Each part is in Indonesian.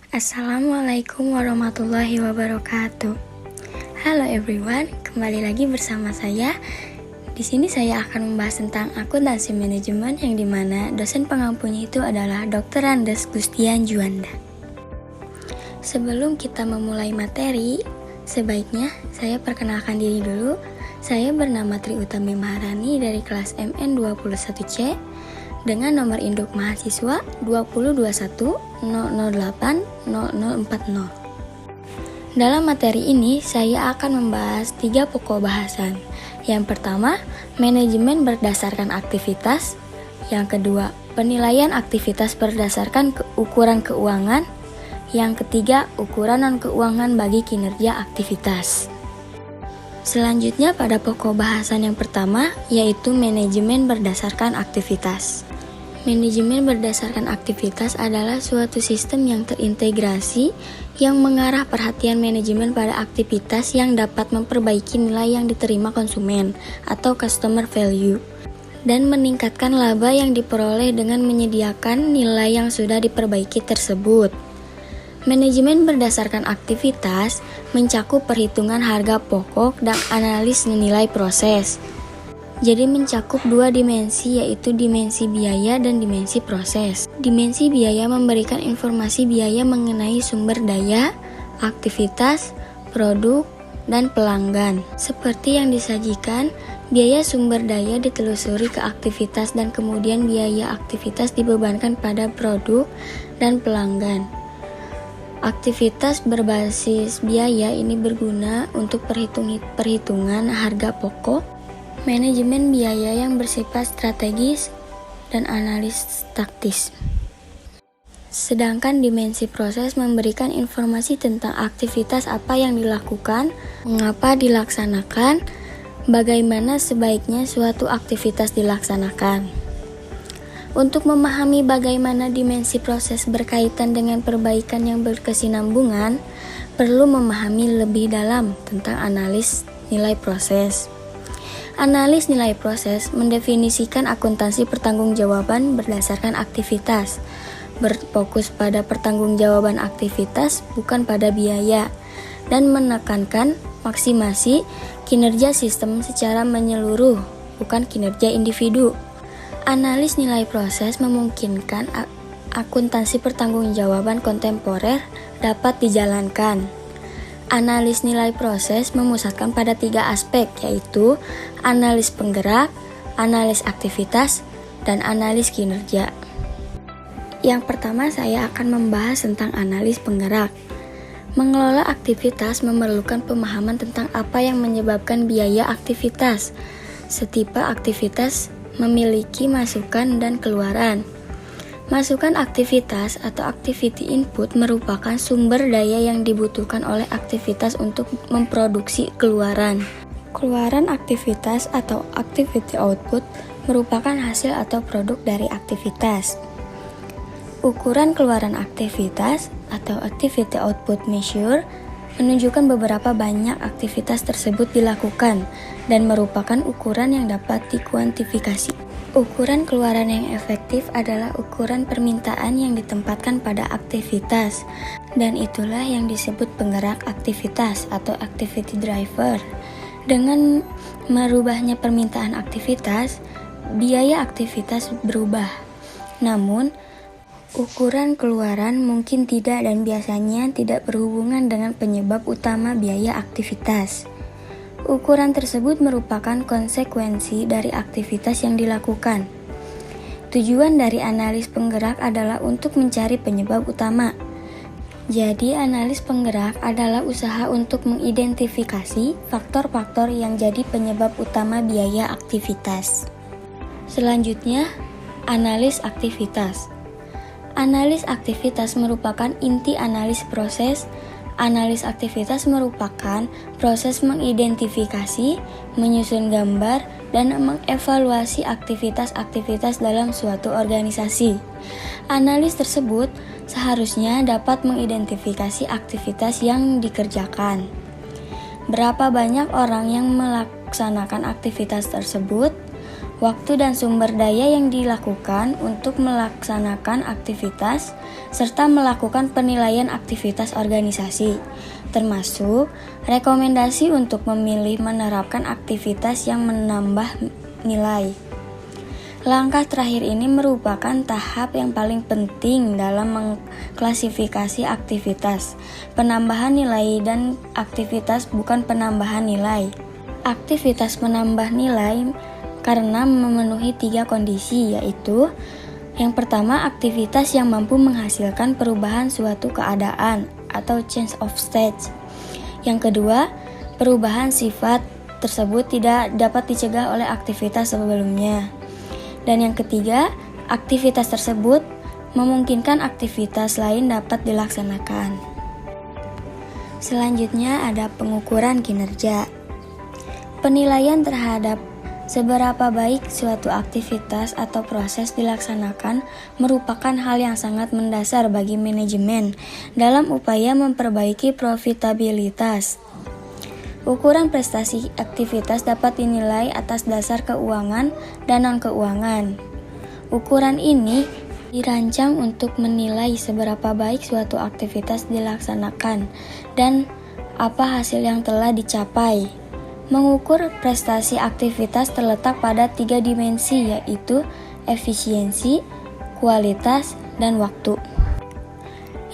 Assalamualaikum warahmatullahi wabarakatuh. Halo everyone, kembali lagi bersama saya. Di sini saya akan membahas tentang akuntansi manajemen yang dimana dosen pengampunya itu adalah Dr. Andes Gustian Juanda. Sebelum kita memulai materi, sebaiknya saya perkenalkan diri dulu. Saya bernama Tri Utami Maharani dari kelas MN21C dengan nomor induk mahasiswa 2021008040. Dalam materi ini saya akan membahas 3 pokok bahasan. Yang pertama, manajemen berdasarkan aktivitas. Yang kedua, penilaian aktivitas berdasarkan ukuran keuangan. Yang ketiga, ukuran non-keuangan bagi kinerja aktivitas. Selanjutnya pada pokok bahasan yang pertama, yaitu manajemen berdasarkan aktivitas. Manajemen berdasarkan aktivitas adalah suatu sistem yang terintegrasi yang mengarah perhatian manajemen pada aktivitas yang dapat memperbaiki nilai yang diterima konsumen atau customer value dan meningkatkan laba yang diperoleh dengan menyediakan nilai yang sudah diperbaiki tersebut. Manajemen berdasarkan aktivitas mencakup perhitungan harga pokok dan analis nilai proses. Jadi mencakup 2 dimensi, yaitu dimensi biaya dan dimensi proses. Dimensi biaya memberikan informasi biaya mengenai sumber daya, aktivitas, produk, dan pelanggan. Seperti yang disajikan, biaya sumber daya ditelusuri ke aktivitas dan kemudian biaya aktivitas dibebankan pada produk dan pelanggan. Aktivitas berbasis biaya ini berguna untuk perhitungan harga pokok, manajemen biaya yang bersifat strategis, dan analis taktis. Sedangkan dimensi proses memberikan informasi tentang aktivitas apa yang dilakukan, mengapa dilaksanakan, bagaimana sebaiknya suatu aktivitas dilaksanakan. Untuk memahami bagaimana dimensi proses berkaitan dengan perbaikan yang berkesinambungan, perlu memahami lebih dalam tentang analis nilai proses. Analis nilai proses mendefinisikan akuntansi pertanggungjawaban berdasarkan aktivitas, berfokus pada pertanggungjawaban aktivitas bukan pada biaya, dan menekankan maksimasi kinerja sistem secara menyeluruh, bukan kinerja individu. Analis nilai proses memungkinkan akuntansi pertanggungjawaban kontemporer dapat dijalankan. Analis nilai proses memusatkan pada 3 aspek, yaitu analis penggerak, analis aktivitas, dan analis kinerja. Yang pertama saya akan membahas tentang analis penggerak. Mengelola aktivitas memerlukan pemahaman tentang apa yang menyebabkan biaya aktivitas. Setiap aktivitas memiliki masukan dan keluaran. Masukan aktivitas atau activity input merupakan sumber daya yang dibutuhkan oleh aktivitas untuk memproduksi keluaran. Keluaran aktivitas atau activity output merupakan hasil atau produk dari aktivitas. Ukuran keluaran aktivitas atau activity output measure menunjukkan beberapa banyak aktivitas tersebut dilakukan dan merupakan ukuran yang dapat dikuantifikasi. Ukuran keluaran yang efektif adalah ukuran permintaan yang ditempatkan pada aktivitas, dan itulah yang disebut penggerak aktivitas atau activity driver. Dengan merubahnya permintaan aktivitas, biaya aktivitas berubah. Namun, ukuran keluaran mungkin tidak dan biasanya tidak berhubungan dengan penyebab utama biaya aktivitas. Ukuran tersebut merupakan konsekuensi dari aktivitas yang dilakukan. Tujuan dari analis penggerak adalah untuk mencari penyebab utama. Jadi, analis penggerak adalah usaha untuk mengidentifikasi faktor-faktor yang jadi penyebab utama biaya aktivitas. Selanjutnya, analis aktivitas. Analis aktivitas merupakan inti analis proses. Analis aktivitas merupakan proses mengidentifikasi, menyusun gambar, dan mengevaluasi aktivitas-aktivitas dalam suatu organisasi. Analis tersebut seharusnya dapat mengidentifikasi aktivitas yang dikerjakan. Berapa banyak orang yang melaksanakan aktivitas tersebut? waktu dan sumber daya yang dilakukan untuk melaksanakan aktivitas, serta melakukan penilaian aktivitas organisasi, termasuk rekomendasi untuk memilih menerapkan aktivitas yang menambah nilai. Langkah terakhir ini merupakan tahap yang paling penting dalam mengklasifikasi aktivitas, penambahan nilai dan aktivitas bukan penambahan nilai. Aktivitas menambah nilai karena memenuhi 3 kondisi, yaitu yang pertama, aktivitas yang mampu menghasilkan perubahan suatu keadaan atau change of state. Yang kedua, perubahan sifat tersebut tidak dapat dicegah oleh aktivitas sebelumnya. Dan yang ketiga, aktivitas tersebut memungkinkan aktivitas lain dapat dilaksanakan. Selanjutnya ada pengukuran kinerja. Penilaian terhadap seberapa baik suatu aktivitas atau proses dilaksanakan merupakan hal yang sangat mendasar bagi manajemen dalam upaya memperbaiki profitabilitas. Ukuran prestasi aktivitas dapat dinilai atas dasar keuangan dan non-keuangan. Ukuran ini dirancang untuk menilai seberapa baik suatu aktivitas dilaksanakan dan apa hasil yang telah dicapai. Mengukur prestasi aktivitas terletak pada 3 dimensi, yaitu efisiensi, kualitas, dan waktu.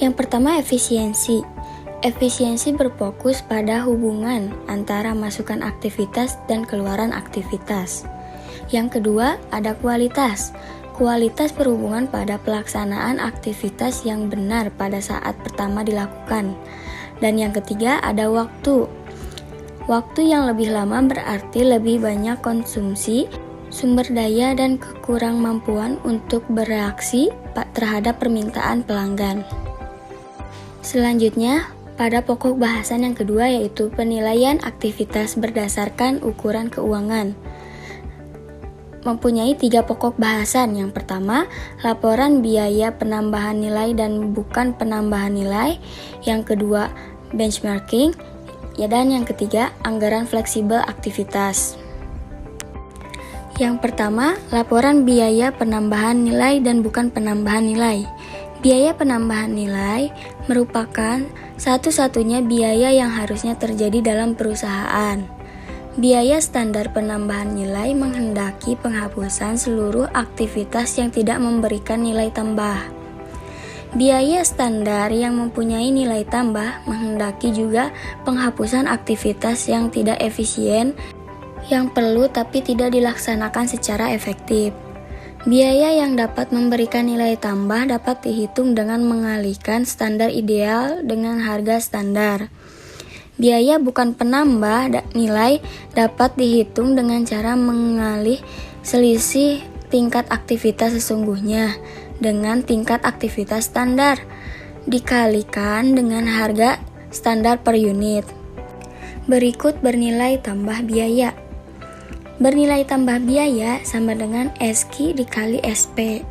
Yang pertama, efisiensi. Efisiensi berfokus pada hubungan antara masukan aktivitas dan keluaran aktivitas. Yang kedua, ada kualitas. Kualitas berhubungan pada pelaksanaan aktivitas yang benar pada saat pertama dilakukan. Dan yang ketiga, ada waktu. Waktu yang lebih lama berarti lebih banyak konsumsi sumber daya dan kekurang mampuan untuk bereaksi terhadap permintaan pelanggan. Selanjutnya, pada pokok bahasan yang kedua, yaitu penilaian aktivitas berdasarkan ukuran keuangan. Mempunyai 3 pokok bahasan. Yang pertama, laporan biaya penambahan nilai dan bukan penambahan nilai. Yang kedua, benchmarking. Dan yang ketiga, anggaran fleksibel aktivitas. Yang pertama, laporan biaya penambahan nilai dan bukan penambahan nilai. Biaya penambahan nilai merupakan satu-satunya biaya yang harusnya terjadi dalam perusahaan. Biaya standar penambahan nilai menghendaki penghapusan seluruh aktivitas yang tidak memberikan nilai tambah. Biaya standar yang mempunyai nilai tambah menghendaki juga penghapusan aktivitas yang tidak efisien, yang perlu tapi tidak dilaksanakan secara efektif. Biaya yang dapat memberikan nilai tambah dapat dihitung dengan mengalihkan standar ideal dengan harga standar. Biaya bukan penambah nilai dapat dihitung dengan cara mengalih selisih tingkat aktivitas sesungguhnya dengan tingkat aktivitas standar dikalikan dengan harga standar per unit. Berikut bernilai tambah biaya. Bernilai tambah biaya sama dengan SQ dikali SP.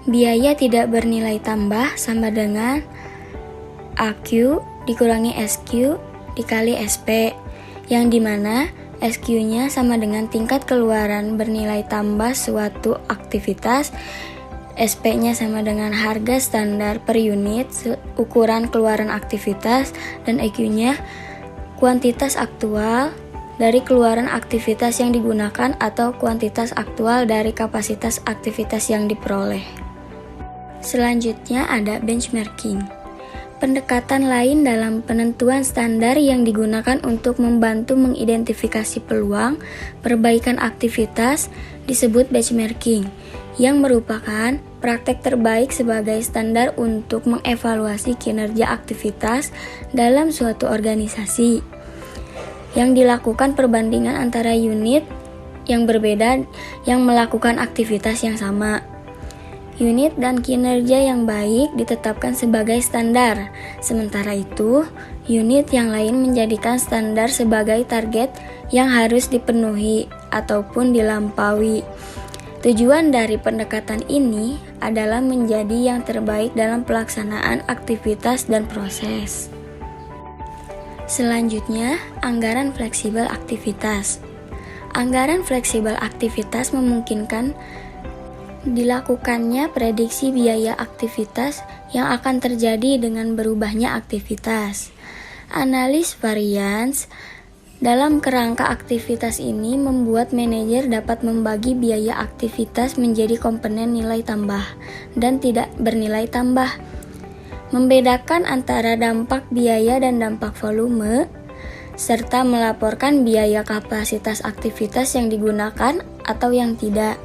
Biaya tidak bernilai tambah sama dengan AQ dikurangi SQ dikali SP, yang dimana SQ-nya sama dengan tingkat keluaran bernilai tambah suatu aktivitas, SP-nya sama dengan harga standar per unit ukuran keluaran aktivitas, dan EQ-nya kuantitas aktual dari keluaran aktivitas yang digunakan atau kuantitas aktual dari kapasitas aktivitas yang diperoleh. Selanjutnya ada benchmarking. Pendekatan lain dalam penentuan standar yang digunakan untuk membantu mengidentifikasi peluang perbaikan aktivitas disebut benchmarking, yang merupakan praktek terbaik sebagai standar untuk mengevaluasi kinerja aktivitas dalam suatu organisasi, yang dilakukan perbandingan antara unit yang berbeda yang melakukan aktivitas yang sama. Unit dan kinerja yang baik ditetapkan sebagai standar, sementara itu unit yang lain menjadikan standar sebagai target yang harus dipenuhi ataupun dilampaui. Tujuan dari pendekatan ini adalah menjadi yang terbaik dalam pelaksanaan aktivitas dan proses. Selanjutnya, anggaran fleksibel aktivitas. Anggaran fleksibel aktivitas memungkinkan dilakukannya prediksi biaya aktivitas yang akan terjadi dengan berubahnya aktivitas. Analis varians dalam kerangka aktivitas ini membuat manajer dapat membagi biaya aktivitas menjadi komponen nilai tambah dan tidak bernilai tambah, membedakan antara dampak biaya dan dampak volume, serta melaporkan biaya kapasitas aktivitas yang digunakan atau yang tidak.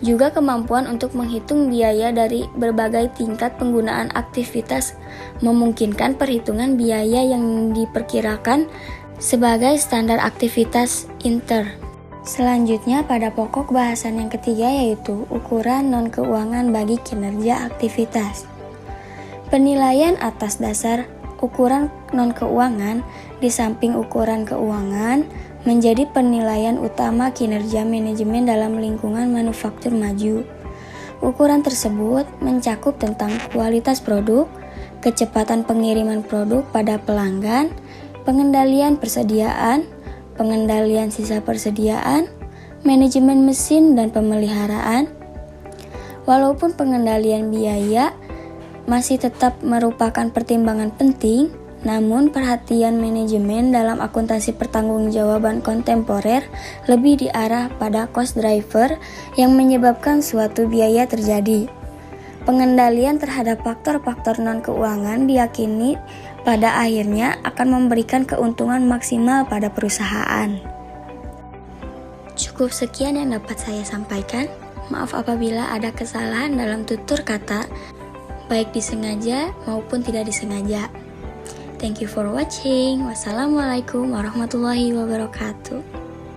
Juga kemampuan untuk menghitung biaya dari berbagai tingkat penggunaan aktivitas memungkinkan perhitungan biaya yang diperkirakan sebagai standar aktivitas inter. Selanjutnya pada pokok bahasan yang ketiga yaitu ukuran non-keuangan bagi kinerja aktivitas. Penilaian atas dasar ukuran non-keuangan di samping ukuran keuangan menjadi penilaian utama kinerja manajemen dalam lingkungan manufaktur maju. Ukuran tersebut mencakup tentang kualitas produk, kecepatan pengiriman produk pada pelanggan, pengendalian persediaan, pengendalian sisa persediaan, manajemen mesin dan pemeliharaan. Walaupun pengendalian biaya masih tetap merupakan pertimbangan penting, namun perhatian manajemen dalam akuntansi pertanggungjawaban kontemporer lebih diarah pada cost driver yang menyebabkan suatu biaya terjadi. Pengendalian terhadap faktor-faktor non-keuangan diyakini pada akhirnya akan memberikan keuntungan maksimal pada perusahaan. Cukup sekian yang dapat saya sampaikan. Maaf apabila ada kesalahan dalam tutur kata, baik disengaja maupun tidak disengaja. Thank you for watching. Wassalamualaikum warahmatullahi wabarakatuh.